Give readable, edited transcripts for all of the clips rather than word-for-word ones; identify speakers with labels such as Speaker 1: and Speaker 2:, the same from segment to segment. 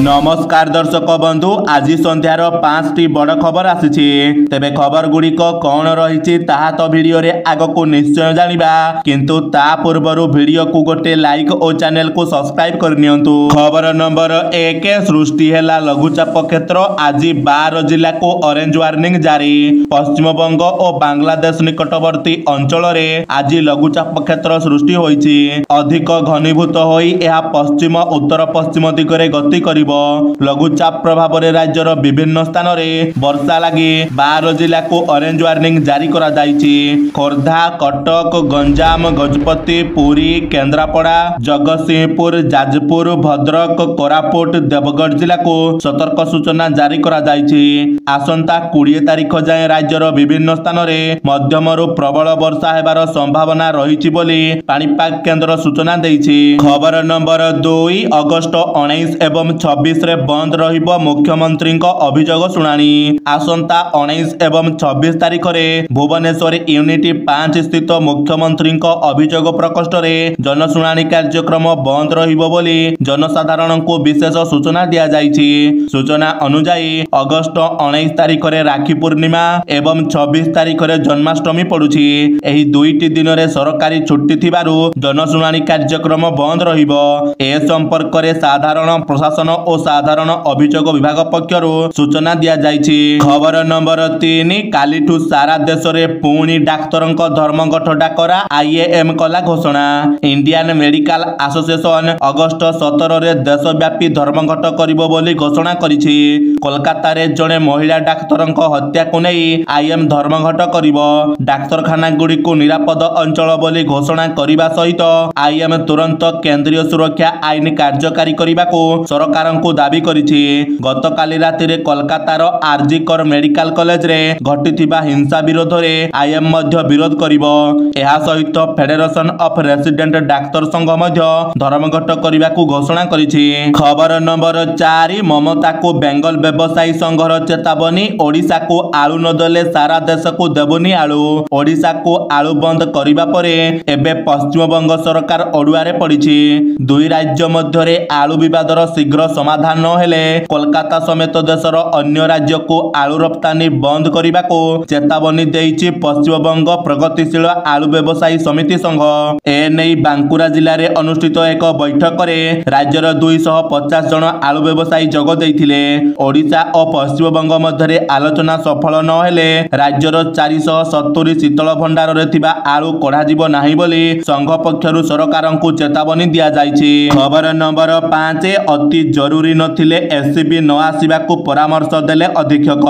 Speaker 1: नमस्कार दर्शक बंधु, आज संध्यार 5टी बड़ खबर आसी। तेबे खबर गुड़िक कौन रही तो भिडियो रे आगको निश्चय जानिबा, किंतु ता पूर्वर भिडियो को गोटे लाइक और चैनल को सब्सक्राइब करनियंतु। खबर नंबर 1, सृष्टि हेला लघुचाप क्षेत्र। आज 12 जिला को ऑरेंज वार्निंग जारी। पश्चिम बंग और बांग्लादेश निकटवर्ती अंचल रे आज लघुचाप क्षेत्र सृष्टि होईछि। अधिक घनीभूत होई यह पश्चिम उत्तर पश्चिम दिगरे गति करिबो। लघुचाप प्रभाव रे राज्यर विभिन्न स्थान रे वर्षा लगी 12 जिला को ऑरेंज वार्निंग जारी करा जायछि। खोर्धा, कटक, गंजाम, गजपति, पुरी, केन्द्रापड़ा, जगतसिंहपुर, जाजपुर, भद्रक, कोरापुट, देवगढ़ जिला को सतर्क सूचना जारी करा जायछि। आसंता 20 तारिख जाए राज्यर विभिन्न स्थान रे मध्यमरु प्रबल वर्षा हेबार संभावना रहिछि बोली पाणीपाग केन्द्र सूचना देइछि। खबर नंबर 2, अगस्त 19 एवं 26 रे बंद रहिबो मुख्यमंत्री अभियोग शुणाणी। आसंता 19 एवं 26 तारिख रे भुवनेश्वर यूनिट 5 स्थित मुख्यमंत्री अभियोग प्रकोष्ठ रे जनशुणाणी कार्यक्रम बंद रहिबो बोली जनसाधारण को विशेष सूचना दिया जायछि। सूचना अनुसार अगस्त 19 तारिख रे राखी पूर्णिमा एवं 26 तारिख रे जन्माष्टमी पड़ुछि। एही दुईटी दिन रे सरकारी छुट्टी थिबारु जनशुणाणी कार्यक्रम बंद रहिबो। ए संपर्क रे साधारण प्रशासन और साधारण अभियोग विभाग पक्षरु सूचना दिया जायछि। खबर नंबर 3, कालीठू सारा देश रे पुणी डाक्तरंक धर्मघट डाकरा आईएएम कला घोषणा। इंडियन मेडिकल एसोसिएशन अगस्त 17 रे देशव्यापी धर्मघट करिबो बोली घोषणा करिछि। कोलकाता रे जणे महिला डाक्तरंक हत्या को नै आईएम धर्मघट करिबो। डाक्तरखाना गुडी को निरापद अंचल बोली घोषणा करिबा सहित आईएम तुरंत केंद्रीय सुरक्षा आईन कार्यकारी करिबा को सरकार को दाबी करिछि। गतकाली राति रे कोलकातार आरजीकर मेडिकल कॉलेज रे घटिथिबा हिंसा विरोध रे आईएम मध्य विरोध करिबो। एहा सहित फेडरेशन ऑफ रेसिडेंट डाक्तर संघ मध्य धर्मघट करिबा को घोषणा करिछि। खबर नंबर 4, ममता को बेंगल व्यवसायी संघर चेतावनी। ओडिशा को आलू न देले सारा देश को देबुनी आलू। ओडिशा को आलू बंद करिबा परे एबे पश्चिम बंग सरकार ओडुआरे पड़िछि। दुई राज्य मध्य रे आलू विवादर शीघ्र समाधान न हेले कोलकाता समेत देशर अन्य राज्य को आलू रप्तानी बंद करिबा को चेतावनी देइछि पश्चिम बंग प्रगतिशील आलू व्यवसायी समिति संघ। एनै बांकुरा जिले में अनुष्ठित एक बैठक रे राज्यर 250 जन आलू व्यवसायी जोग देइथिले। ओडिशा और पश्चिम बंग मध्य आलोचना सफल न हेले राज्यर 470 शीतल भंडार रे थिबा आलू कढ़ा जीव नाही बोली संघ पक्षरु सरकार को चेतावनी दिया जायछि। खबर नंबर 5, अति जरूरी नथिले एससीबी न आसिबा को परामर्श देले अधीक्षक।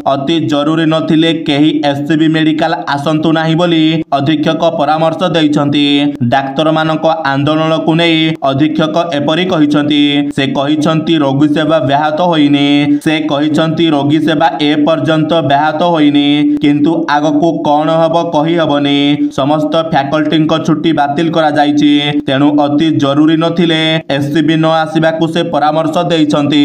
Speaker 1: अति जरूरी नथिले केही एससीबी मेडिकल आसंतु नाही बोली अधीक्षक परामर्श दैछंती। डाक्तर मानक आंदोलन को नहीं अधीक्षक एपरी कहिछंती। से कहिछंती रोगी सेवा व्याहत होइनी। से कहिछंती रोगी सेवा ए पर्यंत व्याहत होइनी, किंतु आगको कौन हबो कहि हबनी। समस्त फैकल्टी को छुट्टी बातिल करा जायछि। तेणु अति जरूरी नथिले एससीबी न आसिबा को से परामर्श देइछंती।